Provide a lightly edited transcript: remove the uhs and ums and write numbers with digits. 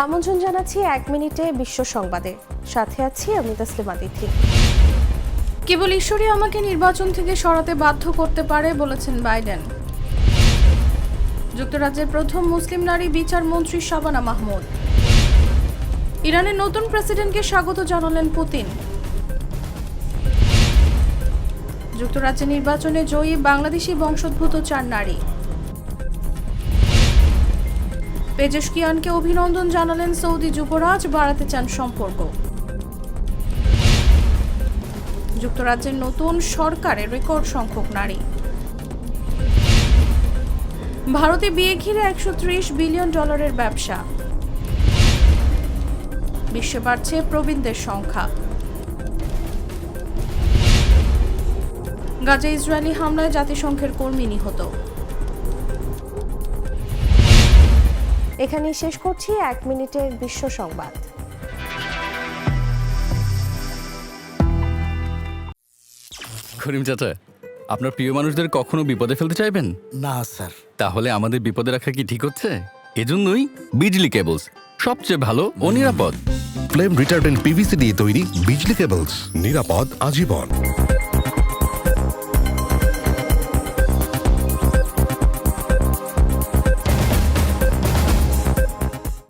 আমন্ত্রণ জানাচ্ছি 1 মিনিটে বিশ্ব সংবাদে, সাথে আছি আমি তাসলিমা তিথি। কেবল ঈশ্বরই আমাকে নির্বাচন থেকে সরাতে বাধ্য করতে পারে বলেছেন বাইডেন। যুক্তরাজ্যের প্রথম মুসলিম নারী বিচার মন্ত্রী শাবানা মাহমুদ। ইরানের নতুন প্রেসিডেন্টকে স্বাগত জানালেন পুতিন। যুক্তরাজ্যে নির্বাচনে জয়ী বাংলাদেশি বংশোদ্ভূত 4 নারী। পেজেশকিয়ানকে অভিনন্দন জানালেন সৌদি যুবরাজ, বাড়াতে চান সম্পর্ক। যুক্তরাজ্যের নতুন সরকারে রেকর্ড সংখ্যক নারী। ভারতে বিয়ে ঘিরে $130 বিলিয়ন ব্যবসা। বিশ্বে বাড়ছে প্রবীণদের সংখ্যা। গাজা ইসরায়েলি হামলায় জাতিসংঘের কর্মী নিহত। এখানেই শেষ করছি 1 মিনিটের বিশ্ব সংবাদ। করিম চাচা, আপনার প্রিয় মানুষদের কখনো বিপদে ফেলতে চাইবেন না স্যার। তাহলে আমাদের বিপদে রাখা কি ঠিক হচ্ছে? এজন্যই বিজলি কেবলস সবচেয়ে ভালো ও নিরাপদ। ফ্লেম রিটার্ডেন্ট পিভিসি দিয়ে তৈরি বিজলি কেবলস, নিরাপদ আজীবন।